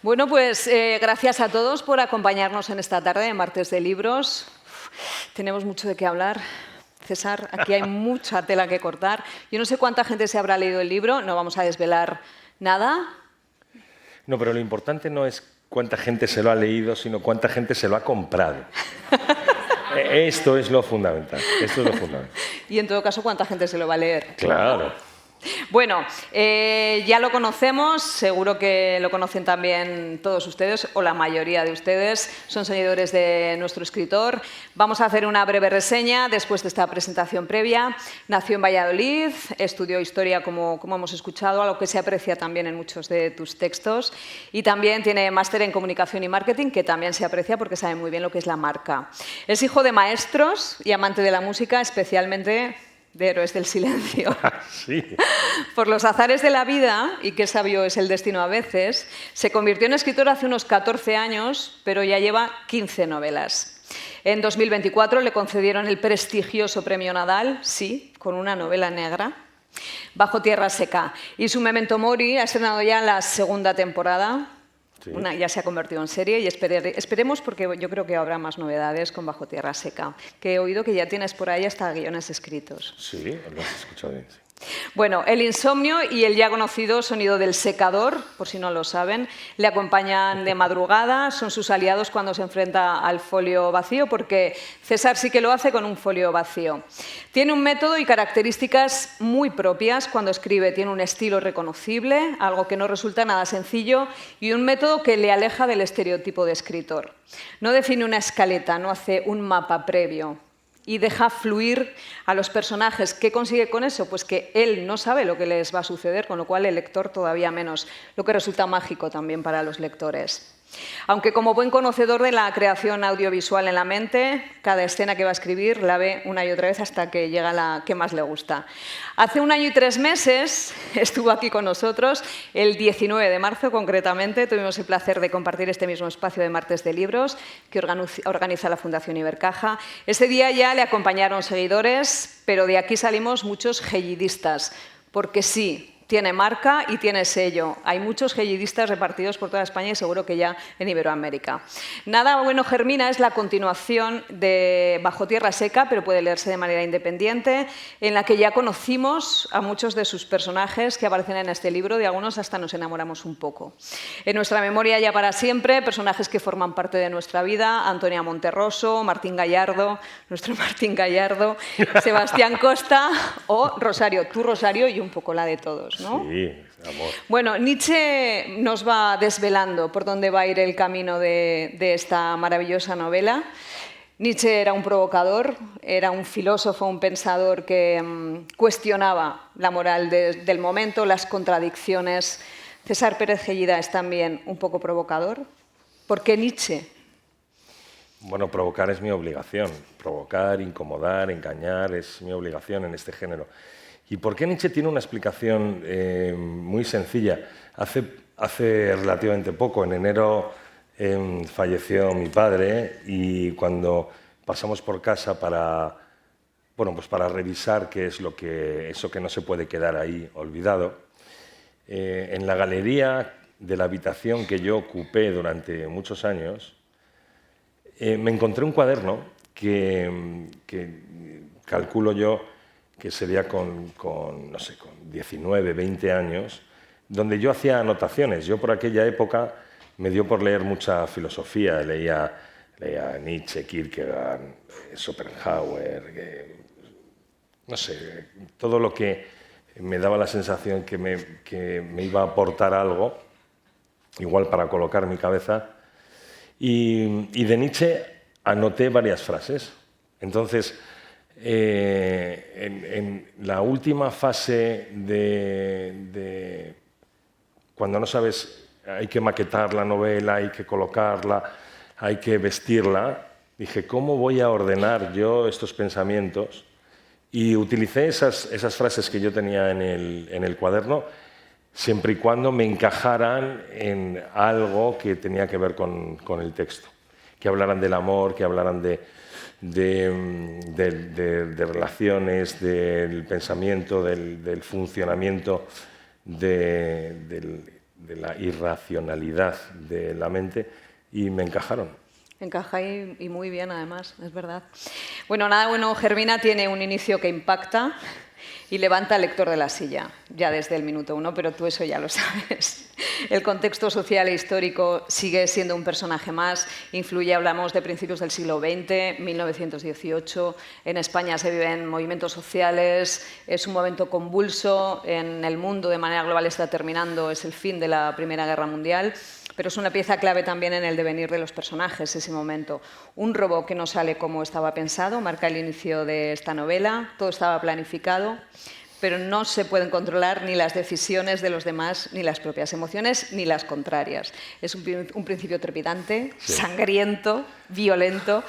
Bueno, pues gracias a todos por acompañarnos en esta tarde de Martes de Libros. Tenemos mucho de qué hablar. César, aquí hay mucha tela que cortar. Yo no sé cuánta gente se habrá leído el libro, no vamos a desvelar nada. No, pero lo importante no es cuánta gente se lo ha leído, sino cuánta gente se lo ha comprado. Esto es lo fundamental. Esto es lo fundamental. Y en todo caso, cuánta gente se lo va a leer. Claro. Bueno, ya lo conocemos, seguro que lo conocen también todos ustedes, o la mayoría de ustedes, son seguidores de nuestro escritor. Vamos a hacer una breve reseña después de esta presentación previa. Nació en Valladolid, estudió historia, como hemos escuchado, algo que se aprecia también en muchos de tus textos, y también tiene máster en comunicación y marketing, que también se aprecia porque sabe muy bien lo que es la marca. Es hijo de maestros y amante de la música, especialmente de Héroes del Silencio. Sí. Por los azares de la vida, y qué sabio es el destino a veces, se convirtió en escritor hace unos 14 años, pero ya lleva 15 novelas. En 2024 le concedieron el prestigioso Premio Nadal, sí, con una novela negra, Bajo tierra seca. Y su Memento Mori ha estrenado ya la segunda temporada. Sí. Ya se ha convertido en serie y esperemos, porque yo creo que habrá más novedades con Bajo tierra seca, que he oído que ya tienes por ahí hasta guiones escritos. Sí, lo has escuchado bien, sí. Bueno, el insomnio y el ya conocido sonido del secador, por si no lo saben, le acompañan de madrugada, son sus aliados cuando se enfrenta al folio vacío, porque César sí que lo hace con un folio vacío. Tiene un método y características muy propias cuando escribe, tiene un estilo reconocible, algo que no resulta nada sencillo, y un método que le aleja del estereotipo de escritor. No define una escaleta, no hace un mapa previo, y deja fluir a los personajes. ¿Qué consigue con eso? Pues que él no sabe lo que les va a suceder, con lo cual el lector todavía menos, lo que resulta mágico también para los lectores. Aunque como buen conocedor de la creación audiovisual en la mente, cada escena que va a escribir la ve una y otra vez hasta que llega a la que más le gusta. Hace 1 año y 3 meses estuvo aquí con nosotros, el 19 de marzo concretamente, tuvimos el placer de compartir este mismo espacio de Martes de Libros que organiza la Fundación Ibercaja. Ese día ya le acompañaron seguidores, pero de aquí salimos muchos gellidistas, porque sí, tiene marca y tiene sello. Hay muchos gellidistas repartidos por toda España y seguro que ya en Iberoamérica. Nada bueno germina es la continuación de Bajo tierra seca, pero puede leerse de manera independiente, en la que ya conocimos a muchos de sus personajes que aparecen en este libro, de algunos hasta nos enamoramos un poco. En nuestra memoria ya para siempre, personajes que forman parte de nuestra vida: Antonia Monterroso, Martín Gallardo, nuestro Martín Gallardo, Sebastián Costa o Rosario, tú Rosario y un poco la de todos, ¿no? Sí, amor. Bueno, Nietzsche nos va desvelando por dónde va a ir el camino de esta maravillosa novela. Nietzsche era un provocador, era un filósofo, un pensador que cuestionaba la moral del momento, las contradicciones. César Pérez Gellida es también un poco provocador. ¿Por qué Nietzsche? Bueno, provocar es mi obligación. Provocar, incomodar, engañar es mi obligación en este género. ¿Y por qué Nietzsche? Tiene una explicación muy sencilla. Hace relativamente poco, en enero, falleció mi padre y cuando pasamos por casa para revisar qué es eso que no se puede quedar ahí olvidado, en la galería de la habitación que yo ocupé durante muchos años, me encontré un cuaderno que calculo yo que sería con 19, 20 años, donde yo hacía anotaciones. Yo por aquella época me dio por leer mucha filosofía, leía Nietzsche, Kierkegaard, Schopenhauer, no sé, todo lo que me daba la sensación que me iba a aportar algo, igual para colocar mi cabeza, y de Nietzsche anoté varias frases. Entonces, en la última fase de cuando no sabes, hay que maquetar la novela, hay que colocarla, hay que vestirla, dije, ¿cómo voy a ordenar yo estos pensamientos? Y utilicé esas frases que yo tenía en el cuaderno, siempre y cuando me encajaran en algo que tenía que ver con el texto, que hablaran del amor, que hablaran de relaciones, del pensamiento, del funcionamiento de de la irracionalidad de la mente y me encajaron. Encaja y muy bien, además, es verdad. Bueno, Nada bueno germina tiene un inicio que impacta y levanta al lector de la silla, ya desde el minuto 1, pero tú eso ya lo sabes. El contexto social e histórico sigue siendo un personaje más, influye, hablamos de principios del siglo XX, 1918, en España se viven movimientos sociales, es un momento convulso, en el mundo de manera global está terminando, es el fin de la Primera Guerra Mundial, pero es una pieza clave también en el devenir de los personajes, ese momento. Un robo que no sale como estaba pensado, marca el inicio de esta novela, todo estaba planificado, pero no se pueden controlar ni las decisiones de los demás, ni las propias emociones, ni las contrarias. Es un principio trepidante, sí, sangriento, violento,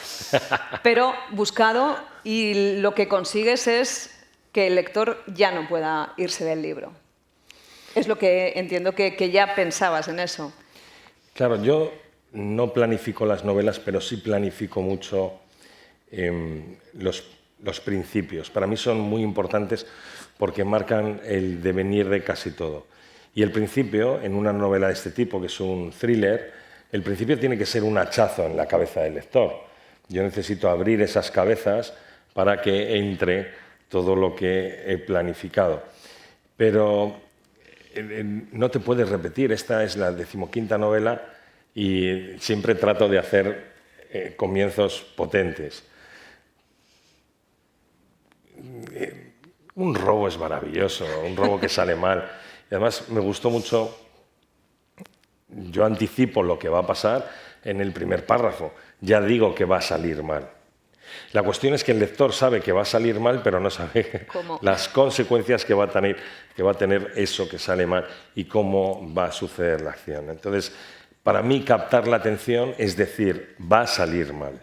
pero buscado, y lo que consigues es que el lector ya no pueda irse del libro. Es lo que entiendo que ya pensabas en eso. Claro, yo no planifico las novelas, pero sí planifico mucho los principios. Para mí son muy importantes porque marcan el devenir de casi todo. Y el principio, en una novela de este tipo, que es un thriller, el principio tiene que ser un hachazo en la cabeza del lector. Yo necesito abrir esas cabezas para que entre todo lo que he planificado. Pero no te puedes repetir, esta es la 15ª novela y siempre trato de hacer comienzos potentes. Un robo es maravilloso, un robo que sale mal. Y además me gustó mucho, yo anticipo lo que va a pasar en el primer párrafo, ya digo que va a salir mal. La cuestión es que el lector sabe que va a salir mal, pero no sabe las consecuencias que va a tener eso que sale mal y cómo va a suceder la acción. Entonces, para mí captar la atención es decir, va a salir mal.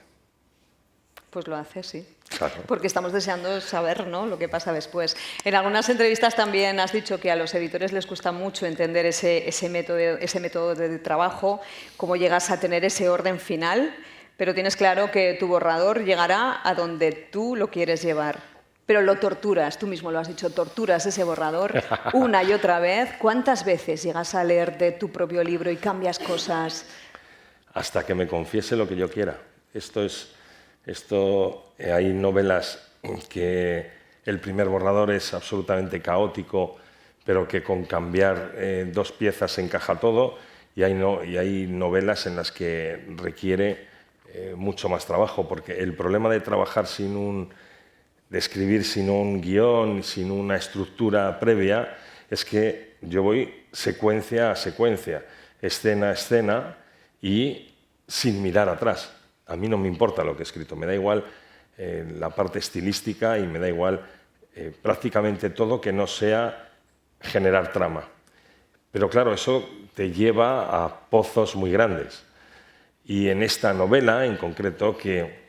Pues lo hace, sí. Claro. Porque estamos deseando saber, ¿no?, lo que pasa después. En algunas entrevistas también has dicho que a los editores les cuesta mucho entender ese método de trabajo, cómo llegas a tener ese orden final, pero tienes claro que tu borrador llegará a donde tú lo quieres llevar. Pero lo torturas, tú mismo lo has dicho, torturas ese borrador una y otra vez. ¿Cuántas veces llegas a leer de tu propio libro y cambias cosas? Hasta que me confiese lo que yo quiera. Hay novelas que el primer borrador es absolutamente caótico, pero que con cambiar 2 piezas se encaja todo, y hay novelas en las que requiere mucho más trabajo, porque el problema de trabajar de escribir sin un guión, sin una estructura previa, es que yo voy secuencia a secuencia, escena a escena y sin mirar atrás. A mí no me importa lo que he escrito, me da igual la parte estilística y me da igual prácticamente todo que no sea generar trama. Pero claro, eso te lleva a pozos muy grandes. Y en esta novela, en concreto, que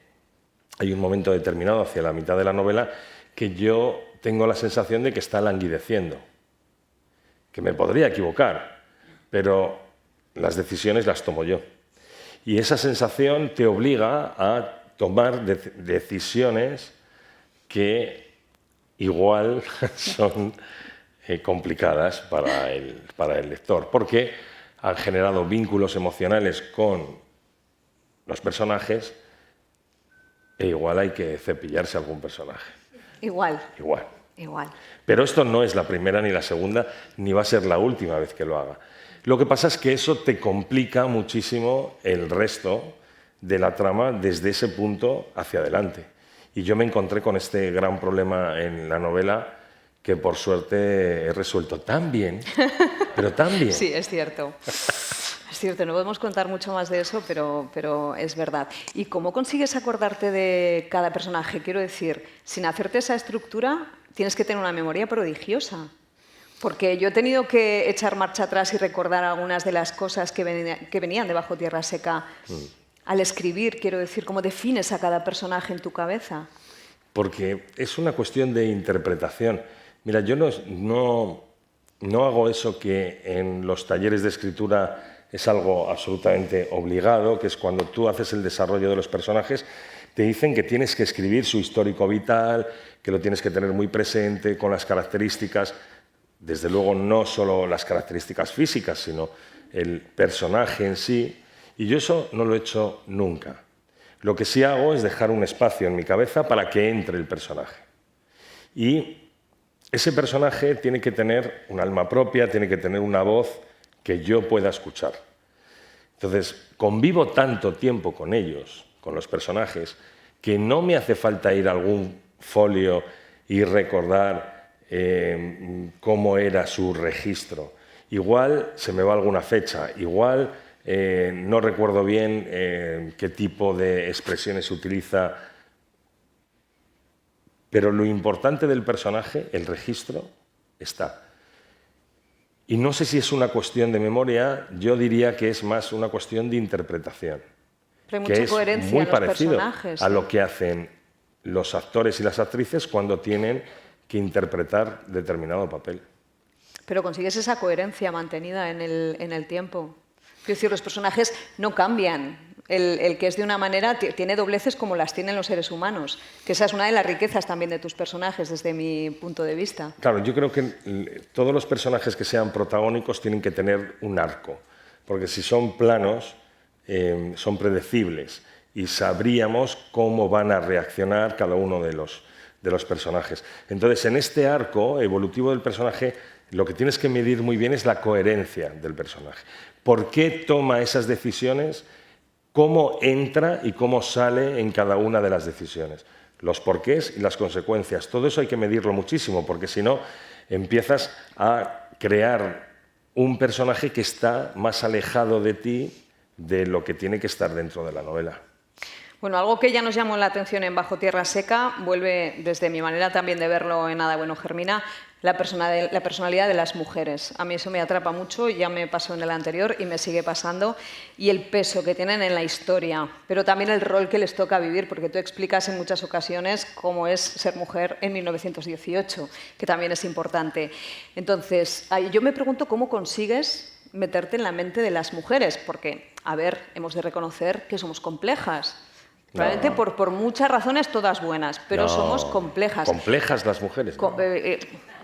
hay un momento determinado hacia la mitad de la novela que yo tengo la sensación de que está languideciendo, que me podría equivocar, pero las decisiones las tomo yo. Y esa sensación te obliga a tomar decisiones que igual son complicadas para el lector, porque han generado vínculos emocionales con los personajes e igual hay que cepillarse algún personaje. Igual. Pero esto no es la primera ni la segunda, ni va a ser la última vez que lo haga. Lo que pasa es que eso te complica muchísimo el resto de la trama desde ese punto hacia adelante. Y yo me encontré con este gran problema en la novela que por suerte he resuelto tan bien, pero tan bien. Sí, es cierto. Es cierto, no podemos contar mucho más de eso, pero es verdad. ¿Y cómo consigues acordarte de cada personaje? Quiero decir, sin hacerte esa estructura, tienes que tener una memoria prodigiosa. Porque yo he tenido que echar marcha atrás y recordar algunas de las cosas que venían de Bajo Tierra Seca. Al escribir, quiero decir, ¿cómo defines a cada personaje en tu cabeza? Porque es una cuestión de interpretación. Mira, yo no hago eso que en los talleres de escritura es algo absolutamente obligado, que es cuando tú haces el desarrollo de los personajes, te dicen que tienes que escribir su histórico vital, que lo tienes que tener muy presente, con las características. desde luego no solo las características físicas, sino el personaje en sí, y yo eso no lo he hecho nunca. Lo que sí hago es dejar un espacio en mi cabeza para que entre el personaje. Y ese personaje tiene que tener un alma propia, tiene que tener una voz que yo pueda escuchar. Entonces, convivo tanto tiempo con ellos, con los personajes, que no me hace falta ir a algún folio y recordar cómo era su registro. Igual se me va alguna fecha, igual no recuerdo bien qué tipo de expresiones utiliza, pero lo importante del personaje, el registro, está. Y no sé si es una cuestión de memoria, yo diría que es más una cuestión de interpretación. Pero hay mucha coherencia muy en los parecido personajes, a lo que hacen los actores y las actrices cuando tienen que interpretar determinado papel. Pero consigues esa coherencia mantenida en el tiempo. Quiero decir, los personajes no cambian. El que es de una manera tiene dobleces como las tienen los seres humanos, que esa es una de las riquezas también de tus personajes desde mi punto de vista. Claro, yo creo que todos los personajes que sean protagónicos tienen que tener un arco, porque si son planos, son predecibles y sabríamos cómo van a reaccionar cada uno de los personajes. Entonces, en este arco evolutivo del personaje, lo que tienes que medir muy bien es la coherencia del personaje. ¿Por qué toma esas decisiones? ¿Cómo entra y cómo sale en cada una de las decisiones? Los porqués y las consecuencias. Todo eso hay que medirlo muchísimo, porque si no, empiezas a crear un personaje que está más alejado de ti de lo que tiene que estar dentro de la novela. Bueno, algo que ya nos llamó la atención en Bajo Tierra Seca, vuelve desde mi manera también de verlo en Nada Bueno Germina, la personalidad de las mujeres. A mí eso me atrapa mucho, ya me pasó en el anterior y me sigue pasando, y el peso que tienen en la historia, pero también el rol que les toca vivir, porque tú explicas en muchas ocasiones cómo es ser mujer en 1918, que también es importante. Entonces, yo me pregunto cómo consigues meterte en la mente de las mujeres, porque, a ver, hemos de reconocer que somos complejas. Probablemente No. por muchas razones todas buenas, pero No. somos complejas. ¿Complejas las mujeres? No.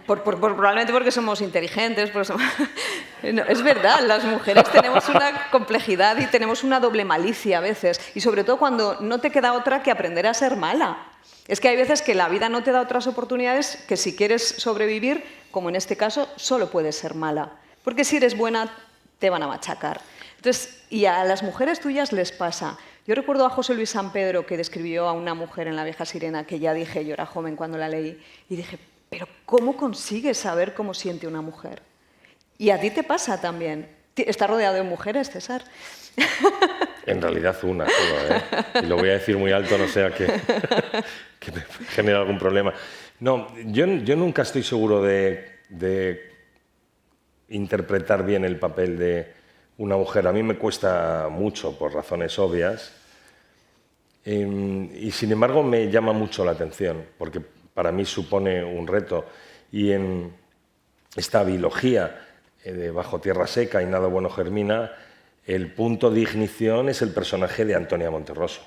Probablemente porque somos inteligentes. No, es verdad, las mujeres tenemos una complejidad y tenemos una doble malicia a veces. Y sobre todo cuando no te queda otra que aprender a ser mala. Es que hay veces que la vida no te da otras oportunidades que si quieres sobrevivir, como en este caso, solo puedes ser mala. Porque si eres buena, te van a machacar. Entonces, y a las mujeres tuyas les pasa. Yo recuerdo a José Luis San Pedro que describió a una mujer en La vieja sirena, que ya dije, yo era joven cuando la leí, y dije, pero ¿cómo consigues saber cómo siente una mujer? Y a ti te pasa también. Estás rodeado de mujeres, César. En realidad una solo, ¿eh? Y lo voy a decir muy alto, no sea que me genere algún problema. No, yo nunca estoy seguro de interpretar bien el papel de una mujer. A mí me cuesta mucho, por razones obvias, y sin embargo me llama mucho la atención, porque para mí supone un reto. Y en esta bilogía de Bajo Tierra Seca y Nada Bueno Germina, el punto de ignición es el personaje de Antonia Monterroso.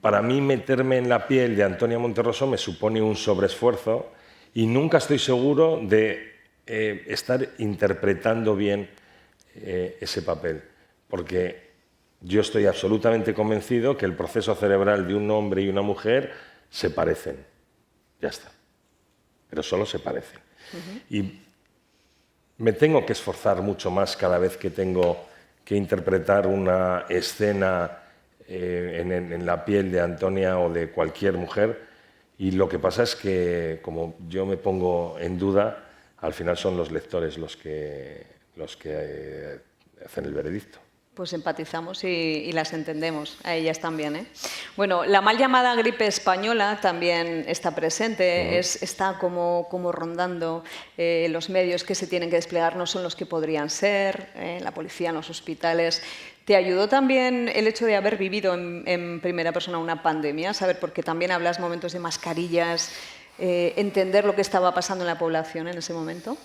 Para mí meterme en la piel de Antonia Monterroso me supone un sobreesfuerzo y nunca estoy seguro de estar interpretando bien ese papel, porque yo estoy absolutamente convencido que el proceso cerebral de un hombre y una mujer se parecen, ya está, pero solo se parecen. Y me tengo que esforzar mucho más cada vez que tengo que interpretar una escena en la piel de Antonia o de cualquier mujer, y lo que pasa es que, como yo me pongo en duda, al final son los lectores los que hacen el veredicto. Pues empatizamos y las entendemos, a ellas también, ¿eh? Bueno, la mal llamada gripe española también está presente, está como rondando los medios que se tienen que desplegar no son los que podrían ser, la policía en los hospitales. ¿Te ayudó también el hecho de haber vivido en primera persona una pandemia? Saber, porque también hablas momentos de mascarillas, entender lo que estaba pasando en la población en ese momento.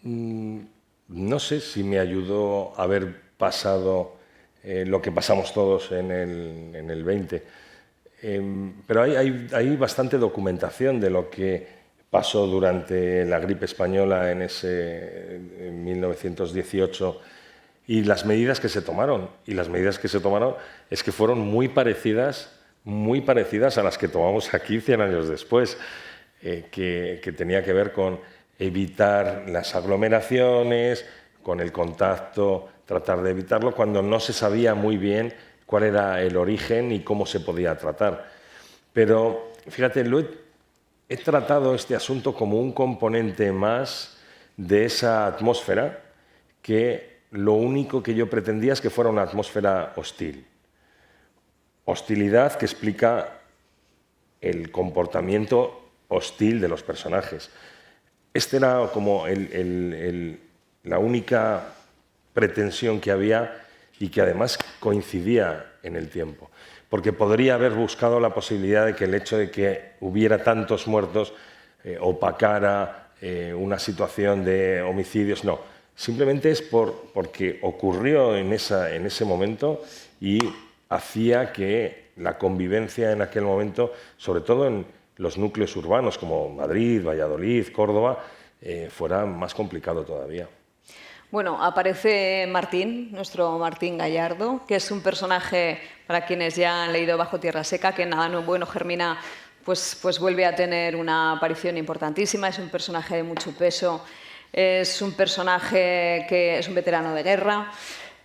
No sé si me ayudó haber pasado lo que pasamos todos en el 20, pero hay bastante documentación de lo que pasó durante la gripe española en 1918 y las medidas que se tomaron. Y las medidas que se tomaron es que fueron muy parecidas a las que tomamos aquí 100 años después, que tenía que ver con evitar las aglomeraciones, con el contacto, tratar de evitarlo, cuando no se sabía muy bien cuál era el origen y cómo se podía tratar. Pero, fíjate, he tratado este asunto como un componente más de esa atmósfera que lo único que yo pretendía es que fuera una atmósfera hostil. Hostilidad que explica el comportamiento hostil de los personajes. Este era como la única pretensión que había y que además coincidía en el tiempo. Porque podría haber buscado la posibilidad de que el hecho de que hubiera tantos muertos opacara una situación de homicidios. No, simplemente es porque ocurrió en ese momento y hacía que la convivencia en aquel momento, sobre todo en los núcleos urbanos como Madrid, Valladolid, Córdoba, fuera más complicado todavía. Bueno, aparece Martín, nuestro Martín Gallardo, que es un personaje, para quienes ya han leído Bajo Tierra Seca, que Nada no bueno germina, pues vuelve a tener una aparición importantísima. Es un personaje de mucho peso, es un personaje que es un veterano de guerra.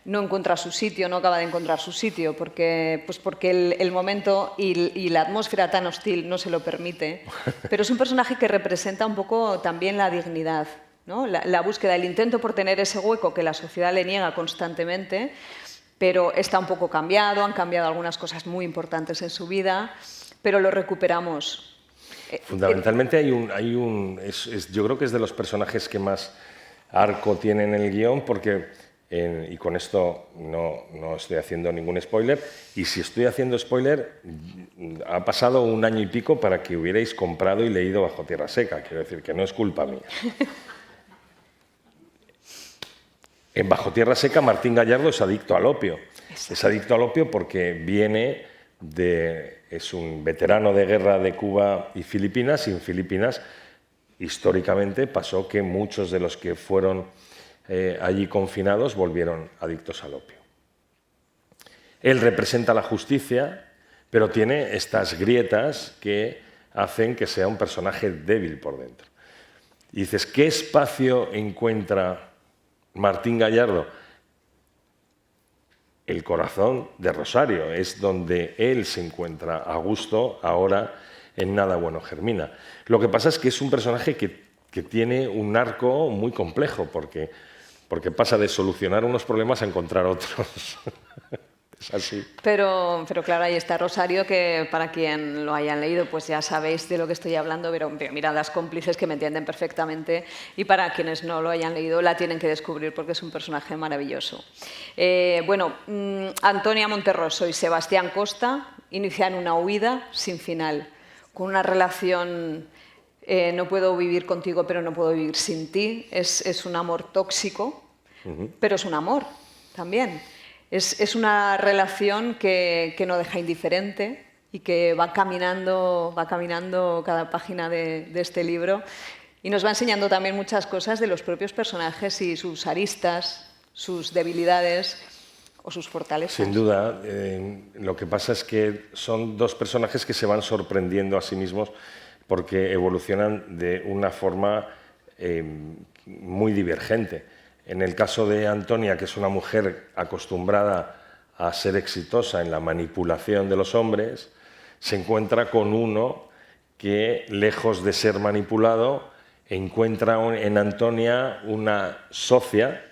No encuentra su sitio, no acaba de encontrar su sitio, porque el momento y la atmósfera tan hostil no se lo permite. Pero es un personaje que representa un poco también la dignidad, ¿no? La búsqueda, el intento por tener ese hueco que la sociedad le niega constantemente, pero está un poco cambiado, han cambiado algunas cosas muy importantes en su vida, pero lo recuperamos. Fundamentalmente yo creo que es de los personajes que más arco tiene en el guión, porque, y con esto no estoy haciendo ningún spoiler, y si estoy haciendo spoiler, ha pasado 1 año y pico para que hubierais comprado y leído Bajo Tierra Seca, quiero decir que no es culpa mía. En Bajo Tierra Seca, Martín Gallardo es adicto al opio. Es adicto al opio porque es un veterano de guerra de Cuba y Filipinas, y en Filipinas históricamente pasó que muchos de los que fueron allí confinados volvieron adictos al opio. Él representa la justicia, pero tiene estas grietas que hacen que sea un personaje débil por dentro. Y dices, ¿qué espacio encuentra Martín Gallardo? El corazón de Rosario, es donde él se encuentra a gusto ahora en Nada bueno germina. Lo que pasa es que es un personaje que tiene un arco muy complejo, porque pasa de solucionar unos problemas a encontrar otros. Es así. Pero claro, ahí está Rosario, que para quien lo hayan leído, pues ya sabéis de lo que estoy hablando, pero miradas cómplices que me entienden perfectamente, y para quienes no lo hayan leído la tienen que descubrir porque es un personaje maravilloso. Antonia Monterroso y Sebastián Costa inician una huida sin final, con una relación... no puedo vivir contigo, pero no puedo vivir sin ti. Es un amor tóxico, pero es un amor también. Es una relación que no deja indiferente y que va caminando cada página de este libro, y nos va enseñando también muchas cosas de los propios personajes y sus aristas, sus debilidades o sus fortalezas. Sin duda. Lo que pasa es que son 2 personajes que se van sorprendiendo a sí mismos porque evolucionan de una forma muy divergente. En el caso de Antonia, que es una mujer acostumbrada a ser exitosa en la manipulación de los hombres, se encuentra con uno que, lejos de ser manipulado, encuentra en Antonia una socia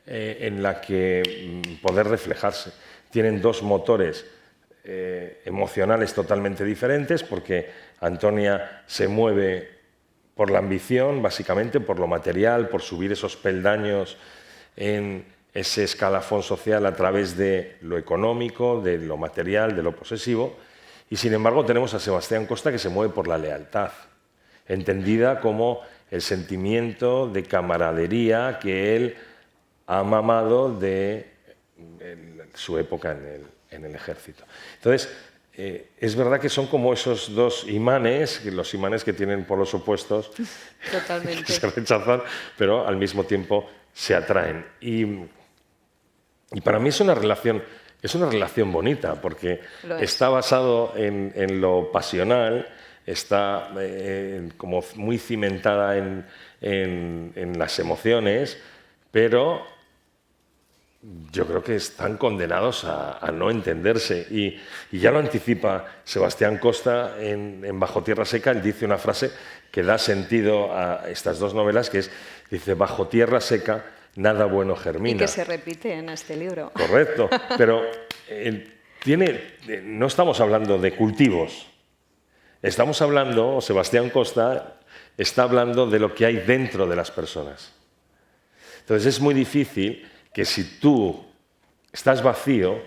en la que poder reflejarse. Tienen 2 motores emocionales totalmente diferentes, porque Antonia se mueve por la ambición, básicamente por lo material, por subir esos peldaños en ese escalafón social a través de lo económico, de lo material, de lo posesivo. Y sin embargo tenemos a Sebastián Costa, que se mueve por la lealtad, entendida como el sentimiento de camaradería que él ha mamado de su época en el ejército. Entonces, es verdad que son como esos dos imanes, los imanes que tienen polos opuestos, Totalmente. que se rechazan, pero al mismo tiempo se atraen. Y para mí es una relación bonita, porque está basado en lo pasional, está como muy cimentada en las emociones, pero yo creo que están condenados a no entenderse. Y ya lo anticipa Sebastián Costa en Bajo Tierra Seca. Él dice una frase que da sentido a estas dos novelas, que dice, bajo tierra seca nada bueno germina. Y que se repite en este libro. Correcto, pero no estamos hablando de cultivos. Estamos hablando, Sebastián Costa está hablando de lo que hay dentro de las personas. Entonces es muy difícil que si tú estás vacío,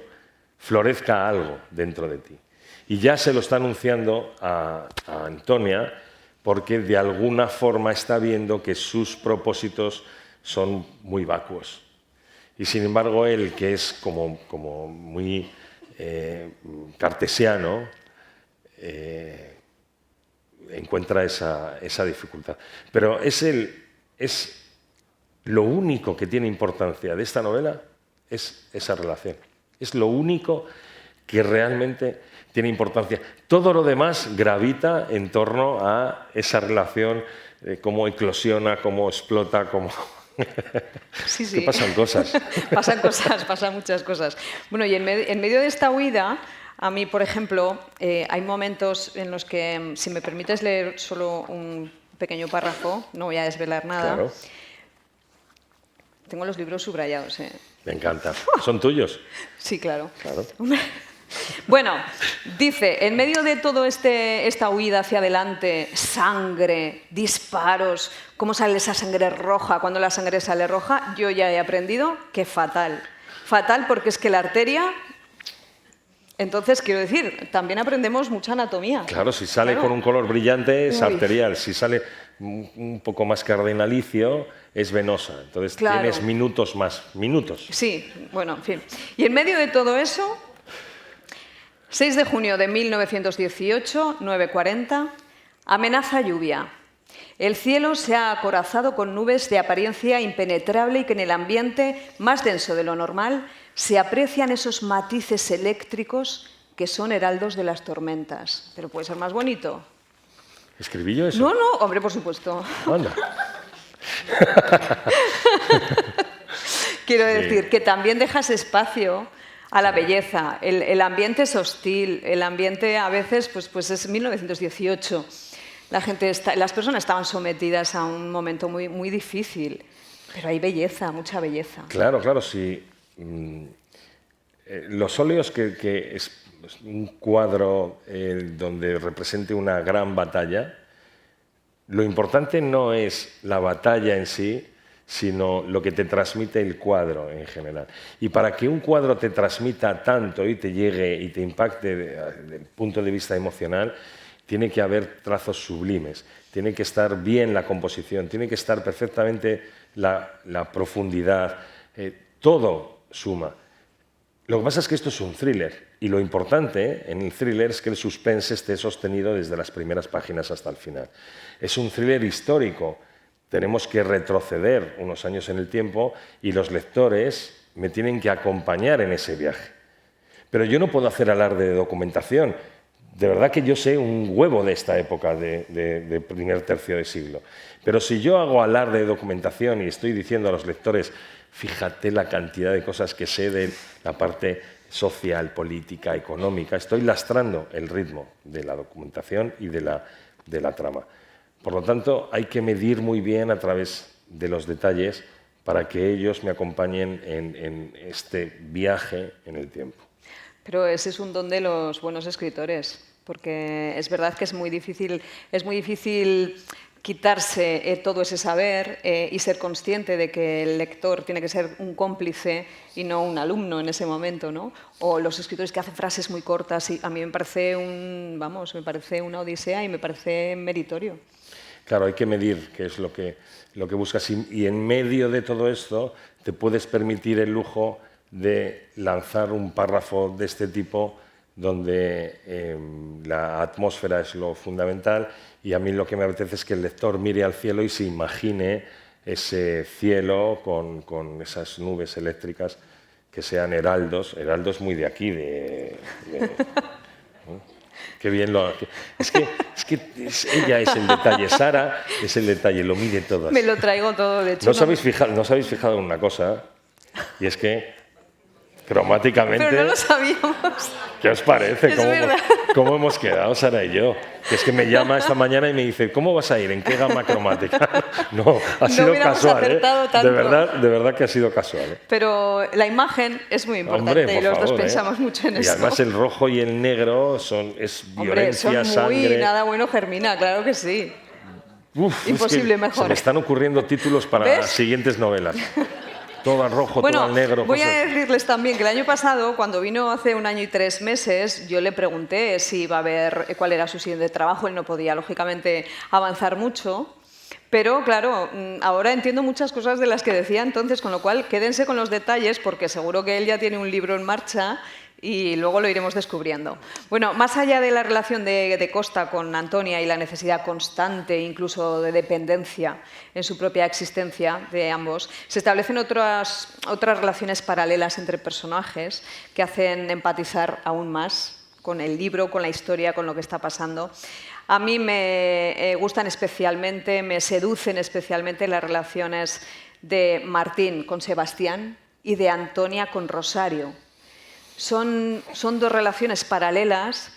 florezca algo dentro de ti. Y ya se lo está anunciando a Antonia, porque de alguna forma está viendo que sus propósitos son muy vacuos. Y sin embargo él, que es como muy cartesiano, encuentra esa dificultad. Pero es lo único que tiene importancia de esta novela, es esa relación. Es lo único que realmente tiene importancia. Todo lo demás gravita en torno a esa relación, cómo eclosiona, cómo explota, cómo... Sí, sí. Que pasan cosas. Pasan muchas cosas. Bueno, y en medio de esta huida, a mí, por ejemplo, hay momentos en los que, si me permites leer solo un pequeño párrafo, no voy a desvelar nada. Claro. Tengo los libros subrayados. Me encanta. ¿Son tuyos? Sí, claro. Claro. Bueno, dice, en medio de todo esta huida hacia adelante, sangre, disparos, cómo sale esa sangre roja, cuando la sangre sale roja, yo ya he aprendido que fatal. Fatal porque es que la arteria... Entonces, quiero decir, también aprendemos mucha anatomía. Claro, si sale con un color brillante es arterial, si sale un poco más cardinalicio es venosa. Entonces tienes minutos más, minutos. Sí, bueno, en fin. Y en medio de todo eso, 6 de junio de 1918, 9:40, amenaza lluvia. El cielo se ha acorazado con nubes de apariencia impenetrable y que en el ambiente más denso de lo normal se aprecian esos matices eléctricos que son heraldos de las tormentas. ¿Pero puede ser más bonito? ¿Escribí yo eso? No, no, hombre, por supuesto. Anda. Quiero decir que también dejas espacio a la belleza. El ambiente es hostil, el ambiente a veces pues es 1918. Las personas estaban sometidas a un momento muy, muy difícil, pero hay belleza, mucha belleza. Claro, claro, sí. Los óleos, que es un cuadro donde represente una gran batalla, lo importante no es la batalla en sí, sino lo que te transmite el cuadro en general. Y para que un cuadro te transmita tanto y te llegue y te impacte desde el punto de vista emocional, tiene que haber trazos sublimes, tiene que estar bien la composición, tiene que estar perfectamente la profundidad, todo suma. Lo que pasa es que esto es un thriller y lo importante en el thriller es que el suspense esté sostenido desde las primeras páginas hasta el final. Es un thriller histórico, tenemos que retroceder unos años en el tiempo y los lectores me tienen que acompañar en ese viaje. Pero yo no puedo hacer alarde de documentación. De verdad que yo sé un huevo de esta época de primer tercio de siglo. Pero si yo hago alarde de documentación y estoy diciendo a los lectores, fíjate la cantidad de cosas que sé de la parte social, política, económica, estoy lastrando el ritmo de la documentación y de la trama. Por lo tanto, hay que medir muy bien a través de los detalles para que ellos me acompañen en este viaje en el tiempo. Pero ese es un don de los buenos escritores, porque es verdad que es muy difícil quitarse todo ese saber y ser consciente de que el lector tiene que ser un cómplice y no un alumno en ese momento, ¿no? O los escritores que hacen frases muy cortas, y a mí me parece una odisea y me parece meritorio. Claro, hay que medir qué es lo que buscas y en medio de todo esto te puedes permitir el lujo de lanzar un párrafo de este tipo donde la atmósfera es lo fundamental, y a mí lo que me apetece es que el lector mire al cielo y se imagine ese cielo con esas nubes eléctricas que sean heraldos muy de aquí, qué bien lo... ella es el detalle, Sara es el detalle, lo mide todo. Me lo traigo todo, de hecho. ¿No os habéis fijado en una cosa? Y es que cromáticamente... Pero no lo sabíamos. ¿Qué os parece? Es ¿Cómo hemos quedado, Sara y yo? Que es que me llama esta mañana y me dice, ¿cómo vas a ir? ¿En qué gama cromática? No, ha sido casual, tanto. De verdad que ha sido casual. Pero la imagen es muy importante. Hombre, y los dos favor, pensamos mucho en eso. Y además el rojo y el negro es violencia, son muy sangre... nada bueno germina, claro que sí. Uf, Imposible es que mejor. Se me están ocurriendo títulos para las siguientes novelas. Todo al rojo, todo al negro. Voy a decirles también que el año pasado, cuando vino hace 1 año y 3 meses, yo le pregunté si iba a ver cuál era su siguiente trabajo. Él no podía, lógicamente, avanzar mucho. Pero, claro, ahora entiendo muchas cosas de las que decía entonces, con lo cual quédense con los detalles, porque seguro que él ya tiene un libro en marcha y luego lo iremos descubriendo. Bueno, más allá de la relación de Costa con Antonia y la necesidad constante, incluso de dependencia en su propia existencia de ambos, se establecen otras relaciones paralelas entre personajes que hacen empatizar aún más con el libro, con la historia, con lo que está pasando. A mí me gustan especialmente, me seducen especialmente las relaciones de Martín con Sebastián y de Antonia con Rosario. Son 2 relaciones paralelas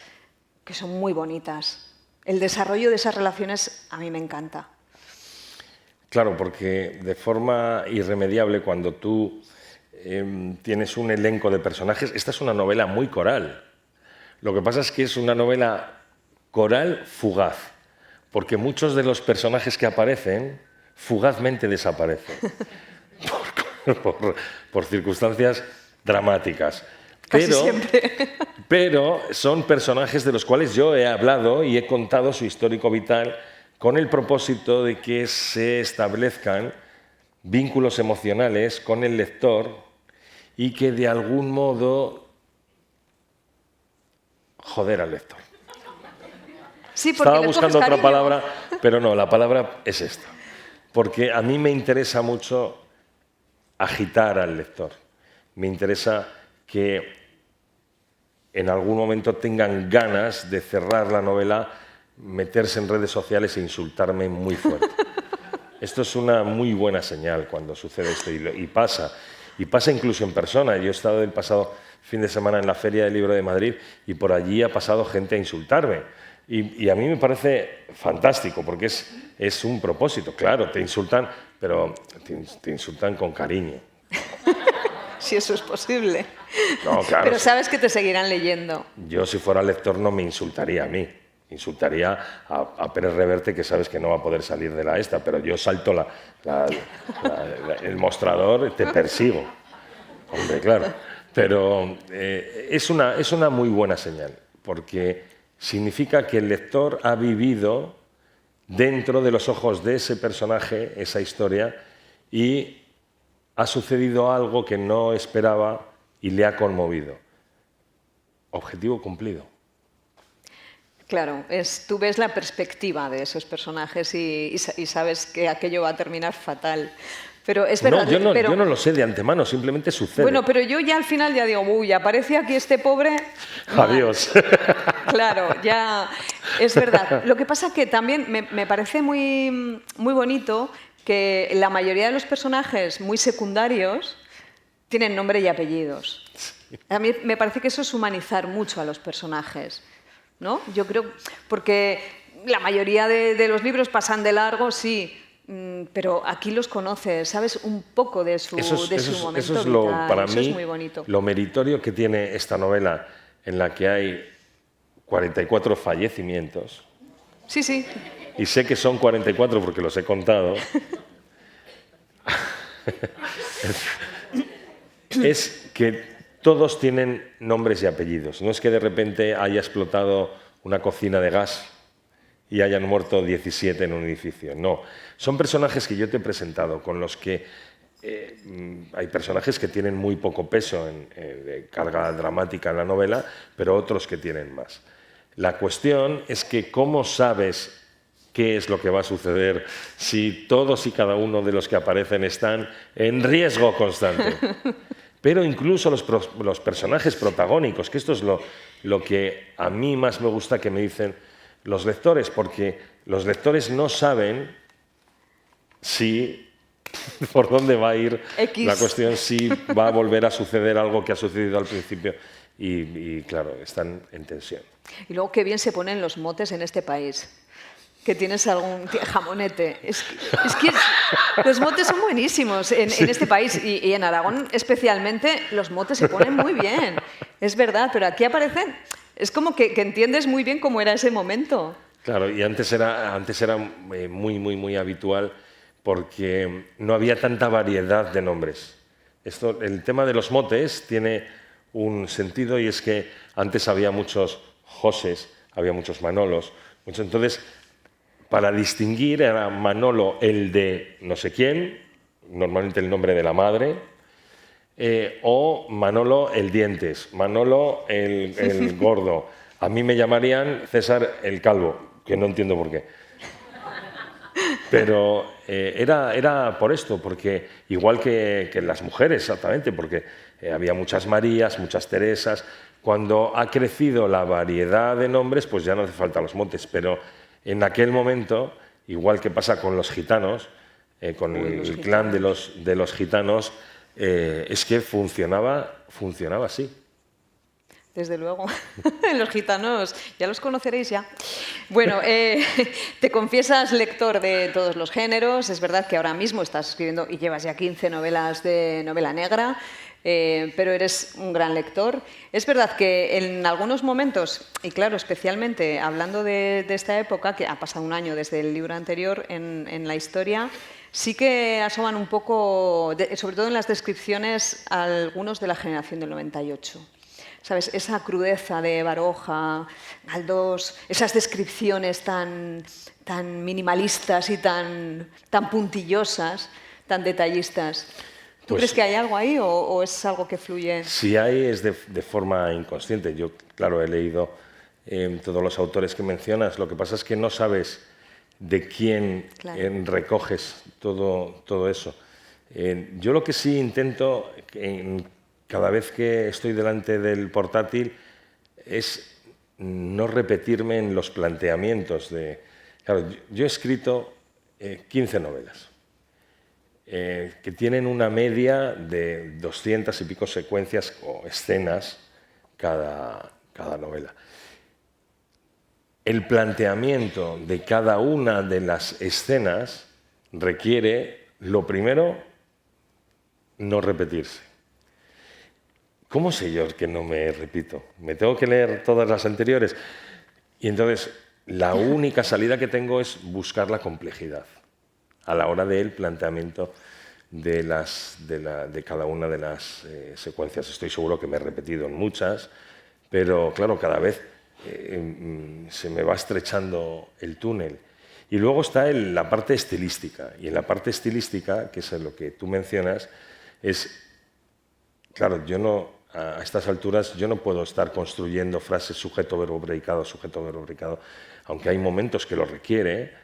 que son muy bonitas. El desarrollo de esas relaciones a mí me encanta. Claro, porque de forma irremediable, cuando tú tienes un elenco de personajes, esta es una novela muy coral. Lo que pasa es que es una novela coral fugaz, porque muchos de los personajes que aparecen fugazmente desaparecen por circunstancias dramáticas. Pero son personajes de los cuales yo he hablado y he contado su histórico vital con el propósito de que se establezcan vínculos emocionales con el lector y que de algún modo joder al lector. Sí, porque estaba buscando otra palabra, pero no, la palabra es esta. Porque a mí me interesa mucho agitar al lector. Me interesa que en algún momento tengan ganas de cerrar la novela, meterse en redes sociales e insultarme muy fuerte. Esto es una muy buena señal cuando sucede esto y pasa incluso en persona. Yo he estado el pasado fin de semana en la Feria del Libro de Madrid y por allí ha pasado gente a insultarme. Y a mí me parece fantástico porque es un propósito. Claro, te insultan, pero te insultan con cariño. Si eso es posible. No, claro. Pero sabes que te seguirán leyendo. Yo, si fuera lector, no me insultaría a mí. Insultaría a Pérez Reverte, que sabes que no va a poder salir de la esta, pero yo salto el mostrador, te persigo. Hombre, claro. Pero es una muy buena señal, porque significa que el lector ha vivido dentro de los ojos de ese personaje esa historia y ha sucedido algo que no esperaba y le ha conmovido. Objetivo cumplido. Claro, tú ves la perspectiva de esos personajes y sabes que aquello va a terminar fatal. Pero es verdad. No, yo no lo sé de antemano, simplemente sucede. Bueno, pero yo ya al final ya digo, uy, aparece aquí este pobre... Adiós. Claro, ya es verdad. Lo que pasa es que también me parece muy, muy bonito que la mayoría de los personajes muy secundarios tienen nombre y apellidos. A mí me parece que eso es humanizar mucho a los personajes, ¿no? Yo creo, porque la mayoría de los libros pasan de largo, sí, pero aquí los conoces, sabes un poco de su momento eso es vital. Para eso mí, es muy bonito. Lo meritorio que tiene esta novela, en la que hay 44 fallecimientos. Sí, sí. Y sé que son 44 porque los he contado. Es que todos tienen nombres y apellidos. No es que de repente haya explotado una cocina de gas y hayan muerto 17 en un edificio. No, son personajes que yo te he presentado, con los que hay personajes que tienen muy poco peso de carga dramática en la novela, pero otros que tienen más. La cuestión es que cómo sabes qué es lo que va a suceder si todos y cada uno de los que aparecen están en riesgo constante. Pero incluso los personajes protagónicos, que esto es lo que a mí más me gusta que me dicen los lectores, porque los lectores no saben por dónde va a ir la cuestión, si va a volver a suceder algo que ha sucedido al principio y claro, están en tensión. Y luego qué bien se ponen los motes en este país. Que tienes algún jamonete. Es que los motes son buenísimos en este país y en Aragón especialmente los motes se ponen muy bien. Es verdad, pero aquí aparecen... Es como que entiendes muy bien cómo era ese momento. Claro, y antes era muy habitual porque no había tanta variedad de nombres. El tema de los motes tiene un sentido y es que antes había muchos Joses, había muchos Manolos, entonces para distinguir era Manolo el de no sé quién, normalmente el nombre de la madre, o Manolo el dientes, Manolo el gordo. A mí me llamarían César el calvo, que no entiendo por qué. Pero era por esto, porque igual que las mujeres, exactamente, porque había muchas Marías, muchas Teresas. Cuando ha crecido la variedad de nombres, pues ya no hace falta los motes, pero en aquel momento, igual que pasa con los gitanos, con el clan de los gitanos, es que funcionaba así. Desde luego. Los gitanos, ya los conoceréis ya. Bueno, te confiesas lector de todos los géneros. Es verdad que ahora mismo estás escribiendo y llevas ya 15 novelas de novela negra, pero eres un gran lector. Es verdad que en algunos momentos, y claro, especialmente hablando de esta época, que ha pasado un año desde el libro anterior en la historia, sí que asoman un poco, sobre todo en las descripciones, a algunos de la generación del 98. ¿Sabes? Esa crudeza de Baroja, Galdós, esas descripciones tan minimalistas y tan puntillosas, tan detallistas. ¿Tú crees que hay algo ahí o es algo que fluye? Si hay, es de forma inconsciente. Yo, claro, he leído todos los autores que mencionas. Lo que pasa es que no sabes de quién recoges todo eso. Yo lo que sí intento, cada vez que estoy delante del portátil, es no repetirme en los planteamientos. Claro, yo he escrito 15 novelas, que tienen una media de 200 y pico secuencias o escenas cada novela. El planteamiento de cada una de las escenas requiere, lo primero, no repetirse. ¿Cómo sé yo que no me repito? ¿Me tengo que leer todas las anteriores? Y entonces, la única salida que tengo es buscar la complejidad a la hora del planteamiento de cada una de las secuencias. Estoy seguro que me he repetido en muchas, pero claro, cada vez se me va estrechando el túnel. Y luego está la parte estilística. Y en la parte estilística, que es lo que tú mencionas, claro, a estas alturas yo no puedo estar construyendo frases sujeto, verbo, predicado, aunque hay momentos que lo requiere.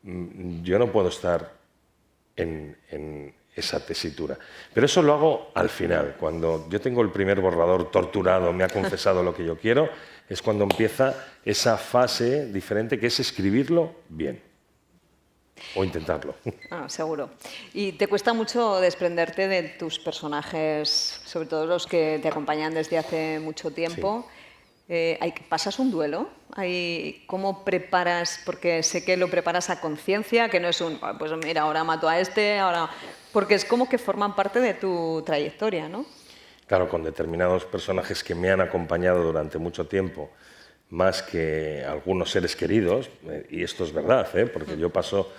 Yo no puedo estar en esa tesitura. Pero eso lo hago al final, cuando yo tengo el primer borrador torturado, me ha confesado lo que yo quiero, es cuando empieza esa fase diferente que es escribirlo bien. O intentarlo. Seguro. ¿Y te cuesta mucho desprenderte de tus personajes, sobre todo los que te acompañan desde hace mucho tiempo? Sí. ¿Pasas un duelo? ¿Cómo preparas? Porque sé que lo preparas a conciencia, que no es pues mira, ahora mato a este, ahora... Porque es como que forman parte de tu trayectoria, ¿no? Claro, con determinados personajes que me han acompañado durante mucho tiempo, más que algunos seres queridos, y esto es verdad, porque yo paso,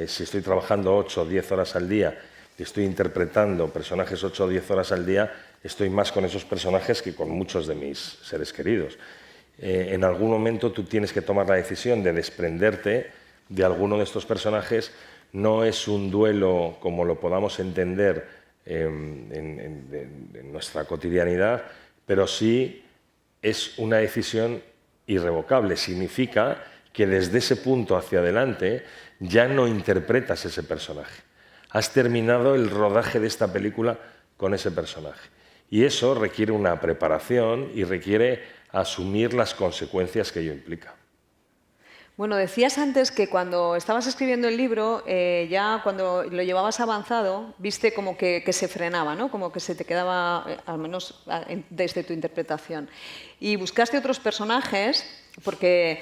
si estoy trabajando 8 o 10 horas al día y estoy interpretando personajes 8 o 10 horas al día, estoy más con esos personajes que con muchos de mis seres queridos. En algún momento tú tienes que tomar la decisión de desprenderte de alguno de estos personajes, no es un duelo como lo podamos entender en nuestra cotidianidad, pero sí es una decisión irrevocable. Significa que desde ese punto hacia adelante ya no interpretas ese personaje. Has terminado el rodaje de esta película con ese personaje. Y eso requiere una preparación y requiere asumir las consecuencias que ello implica. Bueno, decías antes que cuando estabas escribiendo el libro, ya cuando lo llevabas avanzado, viste como que se frenaba, ¿no? Como que se te quedaba, al menos desde tu interpretación. Y buscaste otros personajes, porque,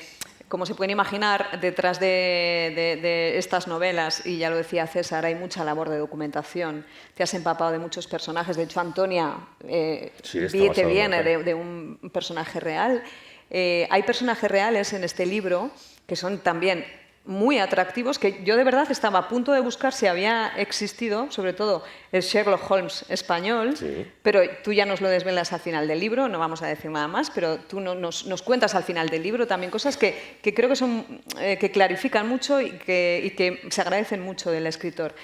como se pueden imaginar, detrás de estas novelas, y ya lo decía César, hay mucha labor de documentación. Te has empapado de muchos personajes. De hecho, Antonia te viene de un personaje real. Hay personajes reales en este libro que son también muy atractivos, que yo de verdad estaba a punto de buscar si había existido, sobre todo el Sherlock Holmes español, sí. Pero tú ya nos lo desvelas al final del libro, no vamos a decir nada más, pero tú nos cuentas al final del libro también cosas que creo que, que clarifican mucho y que se agradecen mucho del escritor.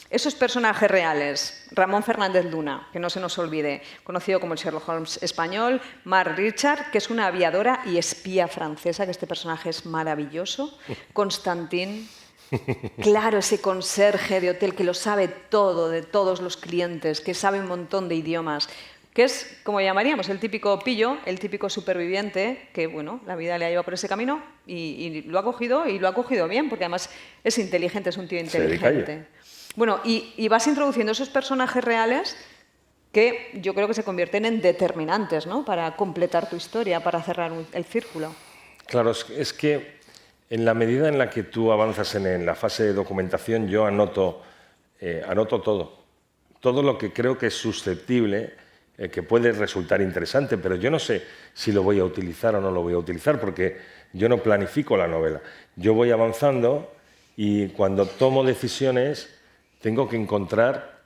Esos personajes reales, Ramón Fernández Luna, que no se nos olvide, conocido como el Sherlock Holmes español, Mar Richard, que es una aviadora y espía francesa, que este personaje es maravilloso, Constantin, claro, ese conserje de hotel que lo sabe todo de todos los clientes, que sabe un montón de idiomas, que es, como llamaríamos, el típico pillo, el típico superviviente, que bueno, la vida le ha llevado por ese camino y lo ha cogido bien, porque además es inteligente, es un tío inteligente. Bueno, y vas introduciendo esos personajes reales que yo creo que se convierten en determinantes, ¿no? Para completar tu historia, para cerrar el círculo. Claro, es que en la medida en la que tú avanzas en la fase de documentación, yo anoto todo lo que creo que es susceptible, que puede resultar interesante, pero yo no sé si lo voy a utilizar o no lo voy a utilizar, porque yo no planifico la novela. Yo voy avanzando y cuando tomo decisiones tengo que encontrar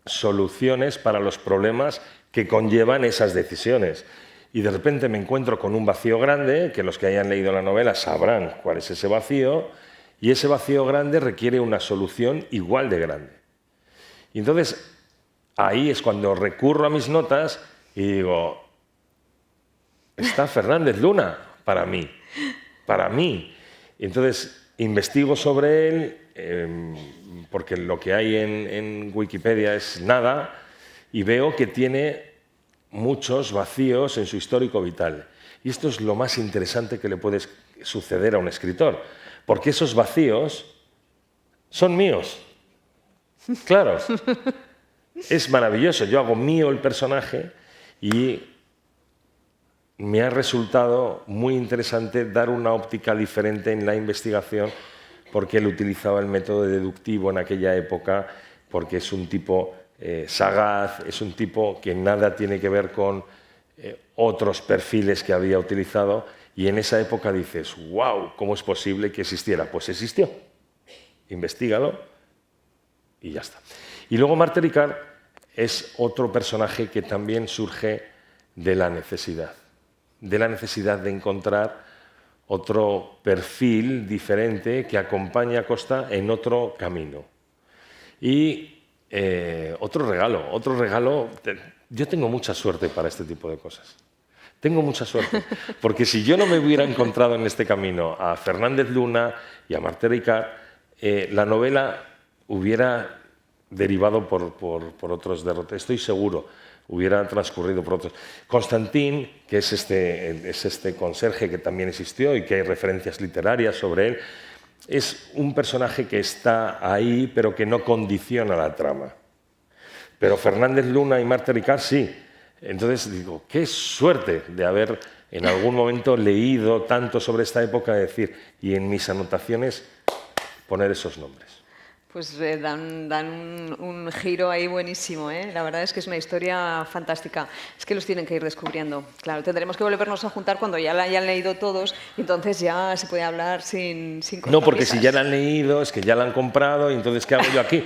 soluciones para los problemas que conllevan esas decisiones. Y de repente me encuentro con un vacío grande, que los que hayan leído la novela sabrán cuál es ese vacío, y ese vacío grande requiere una solución igual de grande. Y entonces, ahí es cuando recurro a mis notas y digo, está Fernández Luna para mí. Y entonces, investigo sobre él, porque lo que hay en Wikipedia es nada, y veo que tiene muchos vacíos en su histórico vital. Y esto es lo más interesante que le puede suceder a un escritor, porque esos vacíos son míos. Claro, es maravilloso. Yo hago mío el personaje y me ha resultado muy interesante dar una óptica diferente en la investigación, porque él utilizaba el método deductivo en aquella época, porque es un tipo sagaz, es un tipo que nada tiene que ver con otros perfiles que había utilizado, y en esa época dices, wow, ¿cómo es posible que existiera? Pues existió, investígalo y ya está. Y luego Marthe Ricard es otro personaje que también surge de la necesidad de encontrar otro perfil diferente que acompañe a Costa en otro camino. Y otro regalo. Yo tengo mucha suerte para este tipo de cosas. Tengo mucha suerte, porque si yo no me hubiera encontrado en este camino a Fernández Luna y a Marthe Ricard, la novela hubiera derivado por otros derrotes, estoy seguro. Hubiera transcurrido por otros. Constantin, que es este conserje que también existió y que hay referencias literarias sobre él, es un personaje que está ahí, pero que no condiciona la trama. Pero Fernández Luna y Marthe Ricard sí. Entonces digo, qué suerte de haber en algún momento leído tanto sobre esta época, de decir, y en mis anotaciones poner esos nombres. Pues dan un giro ahí buenísimo, ¿eh? La verdad es que es una historia fantástica. Es que los tienen que ir descubriendo. Claro, tendremos que volvernos a juntar cuando ya la hayan leído todos, y entonces ya se puede hablar sin No, porque si ya la han leído, es que ya la han comprado, y entonces ¿qué hago yo aquí?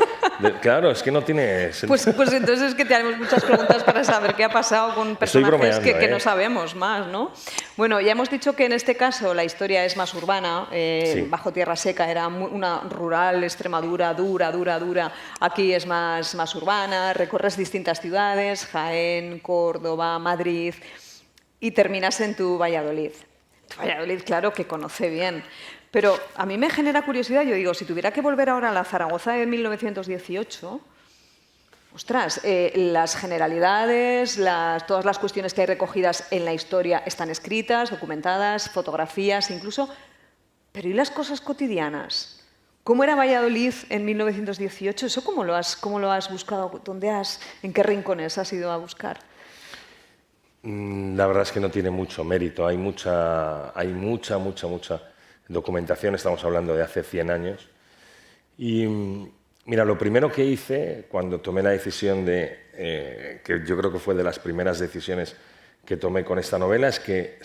Claro, es que no tiene sentido. Pues entonces es que tenemos muchas preguntas para saber qué ha pasado con personajes que no sabemos más, ¿no? Bueno, ya hemos dicho que en este caso la historia es más urbana. Sí. Bajo Tierra Seca era una rural Extremadura, dura. Aquí es más urbana. Recorres distintas ciudades, Jaén, Córdoba, Madrid, y terminas en tu Valladolid. Tu Valladolid, claro, que conoce bien. Pero a mí me genera curiosidad. Yo digo, si tuviera que volver ahora a la Zaragoza de 1918... Ostras, las generalidades, todas las cuestiones que hay recogidas en la historia están escritas, documentadas, fotografías incluso, pero ¿y las cosas cotidianas? ¿Cómo era Valladolid en 1918? ¿Eso cómo lo has buscado? ¿En qué rincones has ido a buscar? La verdad es que no tiene mucho mérito. Hay mucha documentación. Estamos hablando de hace 100 años. Y mira, lo primero que hice cuando tomé la decisión que yo creo que fue de las primeras decisiones que tomé con esta novela, es que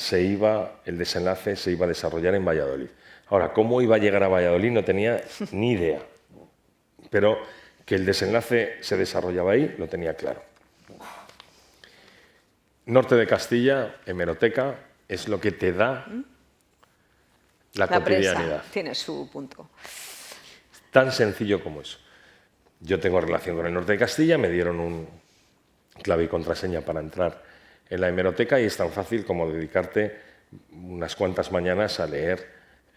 el desenlace se iba a desarrollar en Valladolid. Ahora, ¿cómo iba a llegar a Valladolid? No tenía ni idea. Pero que el desenlace se desarrollaba ahí, lo tenía claro. Norte de Castilla, hemeroteca, es lo que te da la cotidianidad. Presa tiene su punto. Tan sencillo como eso. Yo tengo relación con el norte de Castilla, me dieron un clave y contraseña para entrar en la hemeroteca y es tan fácil como dedicarte unas cuantas mañanas a leer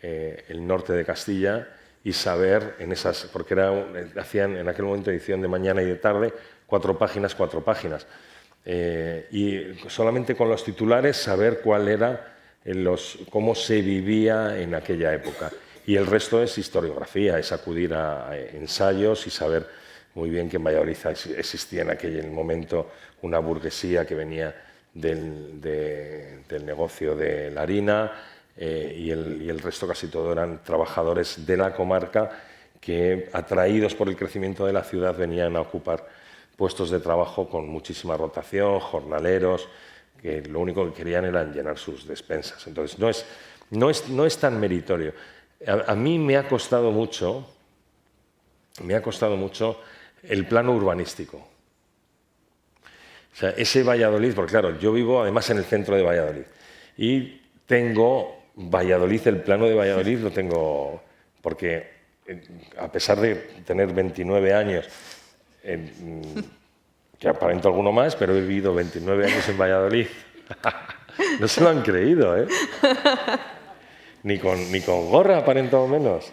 el norte de Castilla y saber porque hacían en aquel momento edición de mañana y de tarde, 4 páginas. Y solamente con los titulares saber cuál era cómo se vivía en aquella época. Y el resto es historiografía, es acudir a ensayos y saber muy bien que en Valladolid existía en aquel momento una burguesía que venía del negocio de la harina y el resto casi todo eran trabajadores de la comarca que, atraídos por el crecimiento de la ciudad, venían a ocupar puestos de trabajo con muchísima rotación, jornaleros, que lo único que querían era llenar sus despensas. Entonces no es tan meritorio. A mí me ha costado mucho el plano urbanístico. O sea, ese Valladolid, porque claro, yo vivo además en el centro de Valladolid y tengo Valladolid, el plano de Valladolid lo tengo porque a pesar de tener 29 años, que aparento alguno más, pero he vivido 29 años en Valladolid. No se lo han creído, ¿eh? Ni con gorra aparentado menos.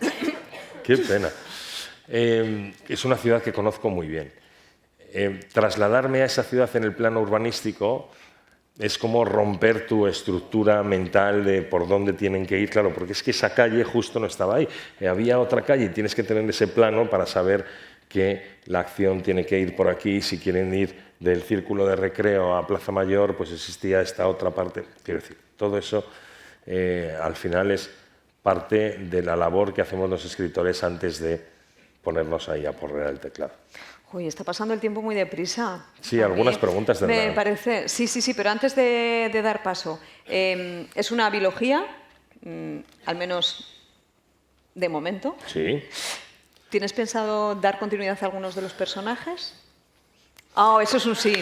Qué pena. Es una ciudad que conozco muy bien. Trasladarme a esa ciudad en el plano urbanístico es como romper tu estructura mental de por dónde tienen que ir, claro, porque es que esa calle justo no estaba ahí. Había otra calle y tienes que tener ese plano para saber que la acción tiene que ir por aquí. Si quieren ir del Círculo de Recreo a Plaza Mayor, pues existía esta otra parte. Quiero decir, todo eso al final es parte de la labor que hacemos los escritores antes de ponernos ahí a porrear el teclado. Uy, está pasando el tiempo muy deprisa. Sí, algunas preguntas tendrán. Me parece, sí, pero antes de dar paso, ¿es una biología? Al menos de momento. Sí. ¿Tienes pensado dar continuidad a algunos de los personajes? Oh, eso es un sí.